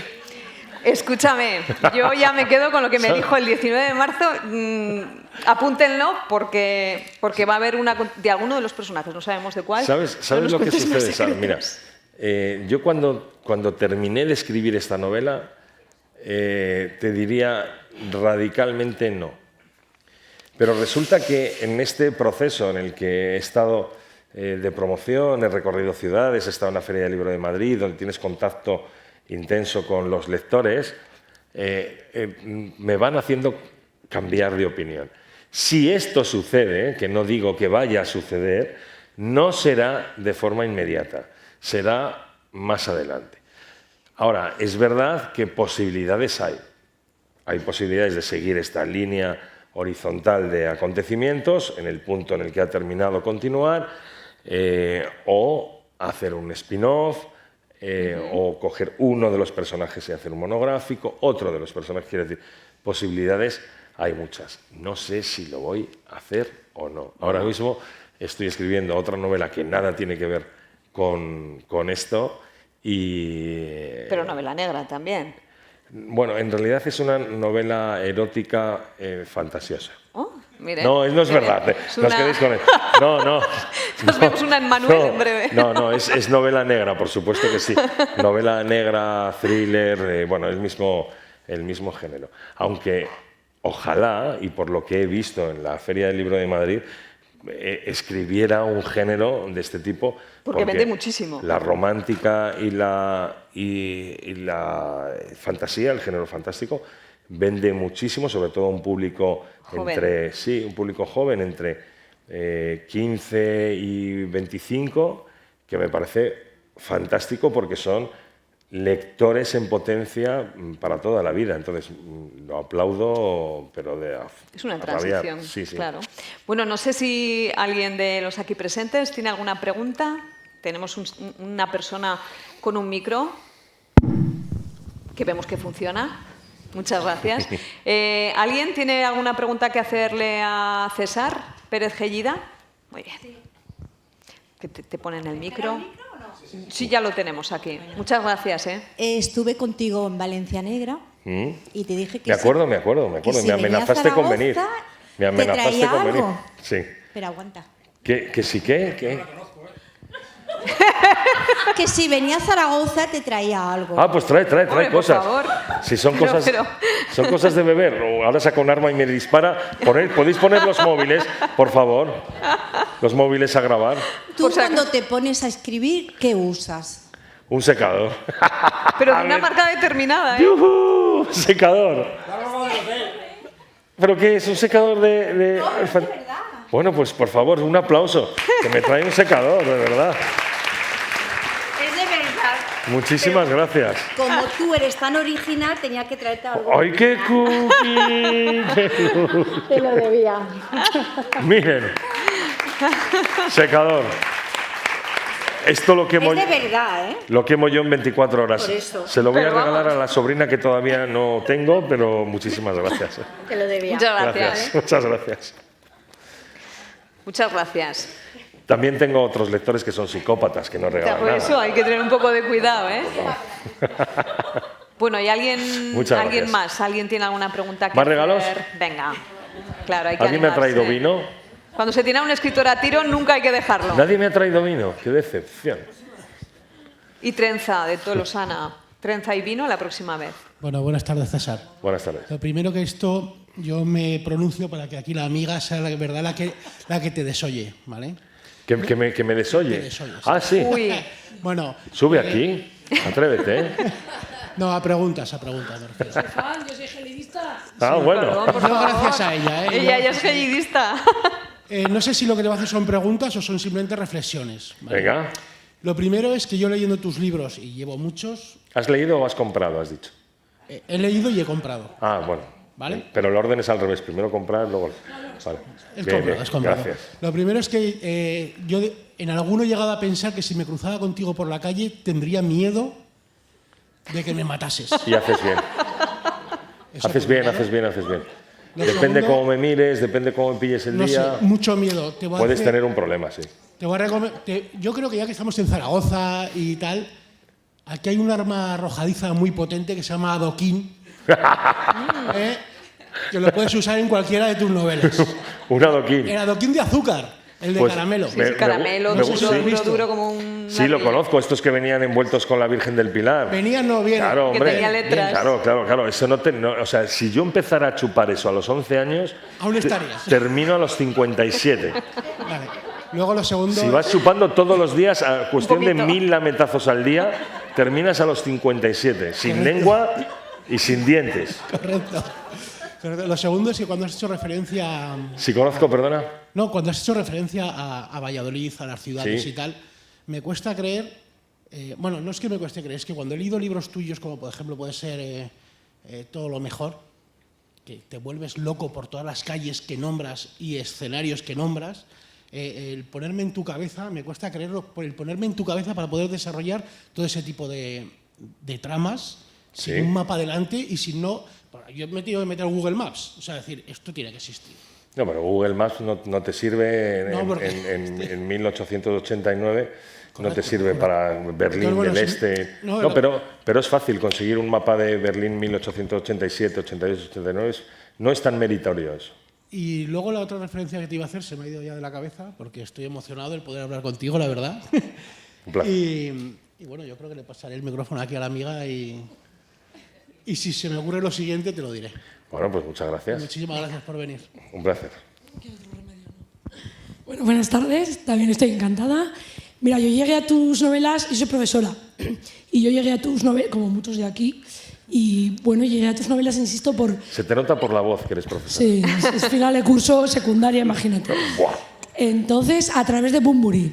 Escúchame, yo ya me quedo con lo que me dijo el 19 de marzo. Apúntenlo porque va a haber una de alguno de los personajes, no sabemos de cuál. ¿Sabes lo que sucede, Sara? Mira, yo cuando terminé de escribir esta novela, te diría radicalmente no. Pero resulta que en este proceso en el que he estado de promoción, he recorrido ciudades, he estado en la Feria del Libro de Madrid, donde tienes contacto intenso con los lectores, me van haciendo cambiar de opinión. Si esto sucede, que no digo que vaya a suceder, no será de forma inmediata, será más adelante. Ahora, es verdad que posibilidades hay. Hay posibilidades de seguir esta línea horizontal de acontecimientos en el punto en el que ha terminado, continuar, o hacer un spin-off, o coger uno de los personajes y hacer un monográfico, otro de los personajes, quiero decir, posibilidades hay muchas. No sé si lo voy a hacer o no. Ahora mismo estoy escribiendo otra novela que nada tiene que ver con esto y... Pero novela negra también. Bueno, en realidad es una novela erótica fantasiosa. Oh, mire. No, no es Qué verdad. bien. No os quedéis con él. No, no. Nos vemos una en Manuel en breve. No, es novela negra, por supuesto que sí. Novela negra, thriller, bueno, el mismo género. Aunque ojalá, y por lo que he visto en la Feria del Libro de Madrid, escribiera un género de este tipo. Porque vende muchísimo. La romántica y la fantasía, el género fantástico, vende muchísimo, sobre todo a un público joven. un público joven entre 15 y 25, que me parece fantástico porque son lectores en potencia para toda la vida. Entonces, lo aplaudo, pero es una a rabiar. transición, Sí. claro. Bueno, no sé si alguien de los aquí presentes tiene alguna pregunta. Tenemos una persona con un micro que vemos que funciona. Muchas gracias. ¿Alguien tiene alguna pregunta que hacerle a César Pérez Gellida? Muy bien. Que te ponen el micro. Sí, ya lo tenemos aquí. Muchas gracias. Estuve contigo en Valencia Negra y te dije que Me acuerdo. Me amenazaste con venir. Me amenazaste con venir. Sí. Pero aguanta. ¿Que sí qué? Que si venía a Zaragoza te traía algo. Ah, pues trae Hombre, cosas. por favor. Si son Pero- cosas, pero- son cosas de beber. O ahora saca un arma y me dispara. ¿Podéis poner los móviles, por favor? Los móviles a grabar. Tú Por si cuando te pones a escribir, ¿qué usas? Un secador. Pero de A una ver. marca determinada, ¿eh? ¡Yujú! Secador. ¿Pero qué es? ¿Un secador de...? Bueno, pues por favor, un aplauso. Que me trae un secador, de verdad. Es de verdad. Muchísimas gracias. Como tú eres tan original, tenía que traerte algo. ¡Ay, qué cookie! ¡Qué cookie! Te lo debía. Miren. Secador. Esto lo quemo, Es de verdad, ¿eh? lo quemo yo en 24 horas. Por eso. Se lo voy Pero a regalar vamos. a la sobrina que todavía no tengo, pero muchísimas gracias. Te lo debía. Muchas gracias. Gracias, muchas gracias. Muchas gracias. También tengo otros lectores que son psicópatas, que no regalan Por eso nada. hay que tener un poco de cuidado, ¿eh? Bueno, ¿y Muchas alguien gracias. más? ¿Alguien tiene alguna pregunta que ¿Más regalos? hacer? Venga. Claro, hay que ¿Alguien me ha traído animarse. vino? Cuando se tiene a un escritor a tiro, nunca hay que dejarlo. Nadie me ha traído vino. ¡Qué decepción! Y trenza de Tolosana. Trenza y vino la próxima vez. Bueno, buenas tardes, César. Buenas tardes. Lo primero que esto, yo me pronuncio para que aquí la amiga sea la verdad la que te desoye, ¿vale? Que me desoye. Que desoye, sí. Ah, sí. Uy, Bueno, Sube aquí. Atrévete, ¿eh? no, a preguntas, me refiero. Yo soy gelidista. Ah, bueno. perdón, por No, favor. gracias a ella, ¿eh? Ella No, ya es gellidista. No sé si lo que te voy a hacer son preguntas o son simplemente reflexiones. ¿vale? Venga. Lo primero es que yo leyendo tus libros, y llevo muchos, ¿Has leído o has comprado, has dicho? he leído y he comprado. Ah, bueno. ¿Vale? Pero el orden es al revés. Primero comprar, luego... Vale. Es Bien, comprado, bien. es comprado. Gracias. Lo primero es que yo en alguno he llegado a pensar que si me cruzaba contigo por la calle tendría miedo de que me matases. Y haces bien. Eso Haces por bien, un lado. haces bien, haces bien. Lo Depende segundo- cómo me mires, depende cómo me pilles el No sé, día. mucho miedo. Te voy a Puedes hacer- tener un problema, sí. Te voy a yo creo que ya que estamos en Zaragoza y tal, aquí hay un arma arrojadiza muy potente que se llama adoquín, que lo puedes usar en cualquiera de tus novelas. Un adoquín. El adoquín de azúcar, el de Pues, caramelo. Sí, Me- sí, me caramelo, gu- me duro, gusta. duro, Visto. duro como un... Sí, lo ladrillo. conozco. Estos que venían envueltos con la Virgen del Pilar. Venían, no vienen. Claro, Que hombre. tenía letras. Claro. Eso o sea, si yo empezara a chupar eso a los 11 años, Aún estarías. termino a los 57. Vale. Luego lo segundo. Si vas chupando todos los días, a cuestión de poquito. 1000 lametazos al día, terminas a los 57, sin lengua y sin dientes. Correcto. Lo segundo es que cuando has hecho referencia. Si conozco, perdona. No, cuando has hecho referencia a Valladolid, a las ciudades Sí. y tal, me cuesta creer. Bueno, no es que me cueste creer, es que cuando he leído libros tuyos, como por ejemplo puede ser Todo lo mejor, que te vuelves loco por todas las calles que nombras y escenarios que nombras, el ponerme en tu cabeza, me cuesta creerlo, por el ponerme en tu cabeza para poder desarrollar todo ese tipo de tramas, Sí. sin un mapa delante y sin no... Yo me he tenido que meter en Google Maps, o sea, decir, esto tiene que existir. No, pero Google Maps no te sirve No, porque- en 1889, no te Correcto, sirve correcto. para Berlín Entonces, bueno, del sí, Este. no, No, pero es fácil conseguir un mapa de Berlín 1887, 88, 89. No es tan meritorio eso. Y luego la otra referencia que te iba a hacer se me ha ido ya de la cabeza, porque estoy emocionado el poder hablar contigo, la verdad. Un placer. Y bueno, yo creo que le pasaré el micrófono aquí a la amiga y si se me ocurre lo siguiente te lo diré. Bueno, pues muchas gracias. Muchísimas gracias por venir. Un placer. Bueno, buenas tardes, también estoy encantada. Mira, yo llegué a tus novelas, yo soy profesora, y yo llegué a tus novelas, como muchos de aquí, y bueno, llegué a tus novelas, insisto, por... Se te nota por la voz que eres profesor. Sí, es final de curso, secundaria, imagínate. Buah. Entonces, a través de Bunbury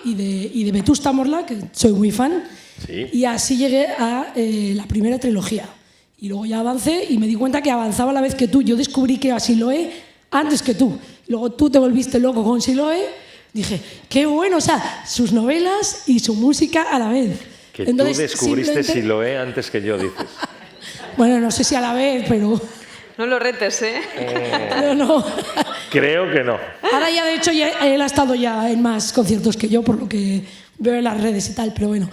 y de Vetusta Morla, que soy muy fan, Sí. y así llegué a la primera trilogía. Y luego ya avancé y me di cuenta que avanzaba a la vez que tú. Yo descubrí que a Siloé antes que tú. Luego tú te volviste loco con Siloé. Dije, qué bueno, o sea, sus novelas y su música a la vez. Que tú descubriste simplemente- Siloé antes que yo, dices. Bueno, no sé si a la vez, pero No lo retes, ¿eh? no. Creo que no. Ahora ya, de hecho, él ha estado ya en más conciertos que yo, por lo que veo en las redes y tal, pero bueno.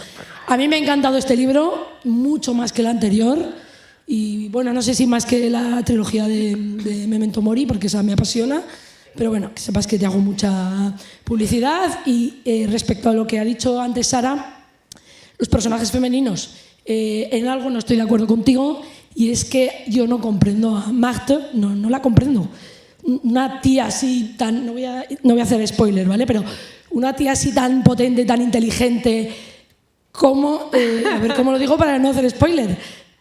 A mí me ha encantado este libro, mucho más que el anterior. Y bueno, no sé si más que la trilogía de Memento Mori, porque esa me apasiona. Pero bueno, que sepas que te hago mucha publicidad. Y respecto a lo que ha dicho antes Sara, los personajes femeninos, en algo no estoy de acuerdo contigo, y es que yo no comprendo a Marthe, no la comprendo. Una tía así tan, no voy a hacer spoiler, ¿vale? Pero una tía así tan potente, tan inteligente, ¿cómo, a ver cómo lo digo para no hacer spoiler,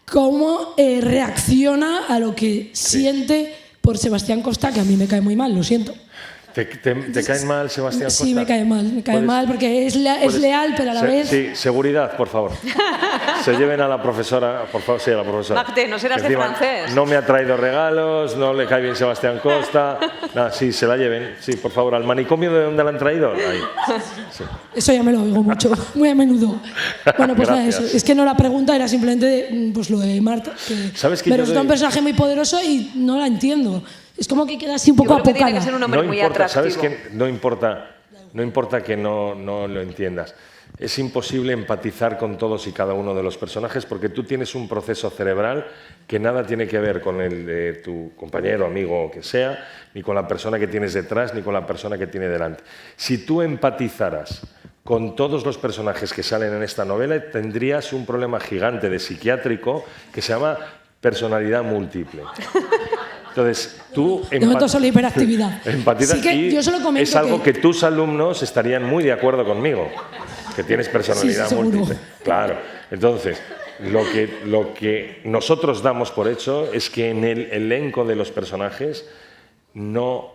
cómo reacciona a lo que siente por Sebastián Costa, que a mí me cae muy mal, lo siento. ¿Te cae mal Sebastián Costa? Sí, me cae ¿Puedes- mal porque es puedes- leal, pero a la vez... Sí, seguridad, por favor. Se lleven a la profesora, por favor, sí, a la profesora. Magde, ¿no serás de Encima, francés? No me ha traído regalos, no le cae bien Sebastián Costa. Nada, sí, se la lleven. Sí, por favor, al manicomio de donde la han traído. Ahí. Sí. Eso ya me lo oigo mucho, muy a menudo. Bueno, pues nada, Gracias. eso. Es que no la pregunta era simplemente pues lo de Marta, que ¿Sabes que me yo resulta doy- un personaje muy poderoso y no la entiendo. Es como que queda así un Yo poco creo que tiene apocada. que ser un hombre No muy importa, atractivo. ¿sabes qué? No importa que no lo entiendas. Es imposible empatizar con todos y cada uno de los personajes porque tú tienes un proceso cerebral que nada tiene que ver con el de tu compañero, amigo o que sea, ni con la persona que tienes detrás, ni con la persona que tiene delante. Si tú empatizaras con todos los personajes que salen en esta novela, tendrías un problema gigante de psiquiátrico que se llama personalidad múltiple. Entonces, tú De momento solo hiperactividad. empatizas Sí que y yo solo comento es algo que- que tus alumnos estarían muy de acuerdo conmigo, que tienes personalidad Sí, seguro. múltiple. Claro. Entonces, lo que nosotros damos por hecho es que en el elenco de los personajes no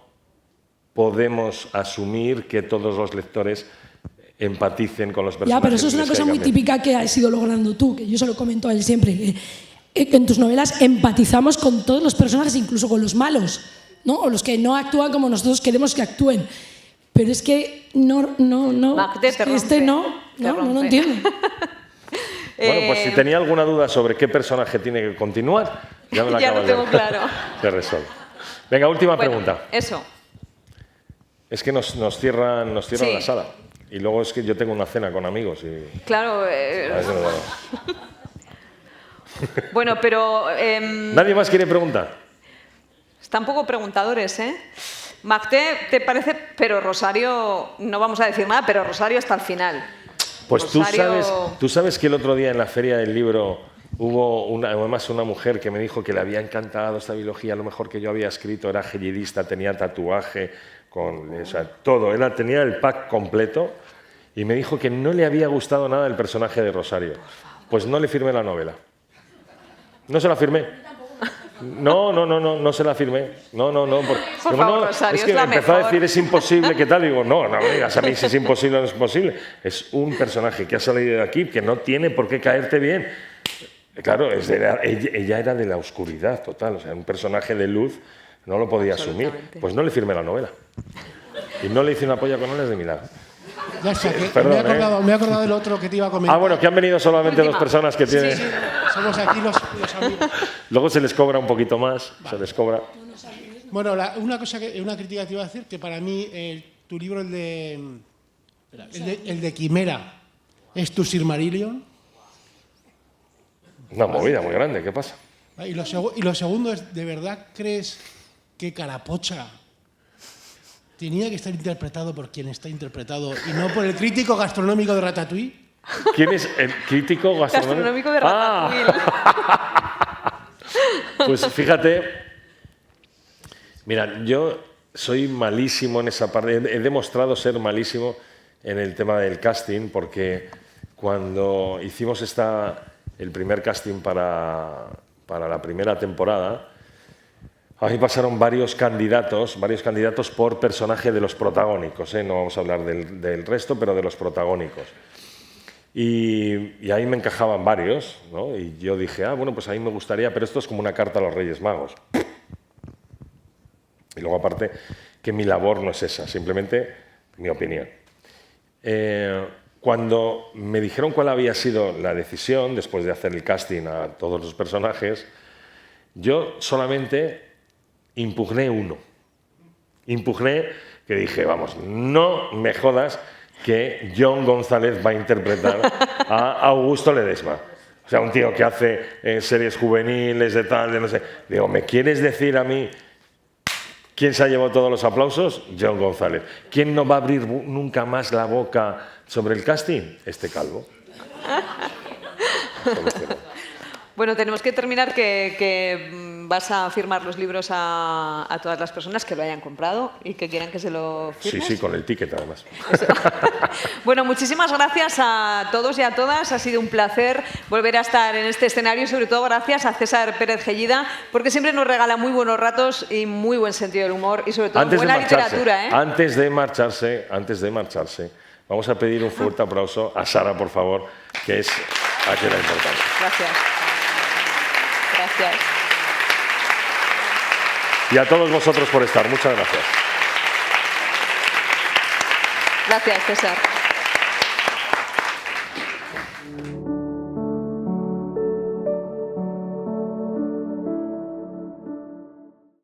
podemos asumir que todos los lectores empaticen con los personajes. Ya, pero eso es una les cosa muy caigan bien. típica que has ido logrando tú, que yo se lo comento a él siempre. Que en tus novelas empatizamos con todos los personajes, incluso con los malos, ¿no? O los que no actúan como nosotros queremos que actúen. Pero es que no, Magde, es te que este rompe, no te lo rompe. entiendo. Bueno, pues si tenía alguna duda sobre qué personaje tiene que continuar, ya me la Ya lo acabas de- tengo claro. Se resuelve. Venga, última Bueno, pregunta. Eso. Es que nos cierran Sí. la sala. Y luego es que yo tengo una cena con amigos y Claro. a eso no da. Bueno, pero ¿Nadie más quiere preguntar? están poco preguntadores, ¿eh? Magde, ¿te parece? Pero Rosario, no vamos a decir nada, pero Rosario hasta el final. Pues Rosario- tú sabes que el otro día en la Feria del Libro hubo además una mujer que me dijo que le había encantado esta biología, lo mejor que yo había escrito, era gellidista, tenía tatuaje, o sea, todo, tenía el pack completo y me dijo que no le había gustado nada el personaje de Rosario. Pues no le firmé la novela. No se la firmé. No se la firmé. No. Por favor, Rosario, es que es la empezó a mejor. decir es imposible, ¿qué tal? Digo, no me digas a mí si es imposible o no es posible. Es un personaje que ha salido de aquí que no tiene por qué caerte bien. Claro, ella era de la oscuridad total, o sea, un personaje de luz no lo podía asumir. Absolutamente. Pues no le firmé la novela. Y no le hice una polla con él de milagro. Ya está, que Perdón, me he acordado del otro que te iba a comentar. Bueno, que han venido solamente Última. dos personas que tienen... Somos aquí los amigos. Luego se les cobra un poquito más, se les cobra. Bueno, una crítica que te iba a decir, que para mí tu libro, el de Quimera, es tu Silmarillion. Una movida muy grande, ¿qué pasa? Y lo segundo es, ¿de verdad crees que Carapocha tenía que estar interpretado por quien está interpretado y no por el crítico gastronómico de Ratatouille? ¿Quién es el crítico Gastronómico de Ratatouille. Pues fíjate, mira, yo soy malísimo en esa parte, he demostrado ser malísimo en el tema del casting, porque cuando hicimos el primer casting para la primera temporada, a mí pasaron varios candidatos por personaje de los protagónicos, no vamos a hablar del resto, pero de los protagónicos. Y ahí me encajaban varios, ¿no? Y yo dije, bueno, pues a mí me gustaría, pero esto es como una carta a los Reyes Magos. Y luego aparte, que mi labor no es esa, simplemente mi opinión. Cuando me dijeron cuál había sido la decisión, después de hacer el casting a todos los personajes, yo solamente impugné uno. Impugné que dije, vamos, no me jodas que Jon González va a interpretar a Augusto Ledesma. O sea, un tío que hace series juveniles, de tal, de no sé. Digo, ¿me quieres decir a mí quién se ha llevado todos los aplausos? Jon González. ¿Quién no va a abrir nunca más la boca sobre el casting? Este calvo. Bueno, tenemos que terminar que vas a firmar los libros a todas las personas que lo hayan comprado y que quieran que se lo firmes. Sí, con el ticket además. Bueno, muchísimas gracias a todos y a todas. Ha sido un placer volver a estar en este escenario y sobre todo gracias a César Pérez Gellida, porque siempre nos regala muy buenos ratos y muy buen sentido del humor y sobre todo buena literatura. Antes de marcharse, vamos a pedir un fuerte aplauso a Sara, por favor, que es aquí la importante. Gracias. Gracias. Y a todos vosotros por estar. Muchas gracias. Gracias, César.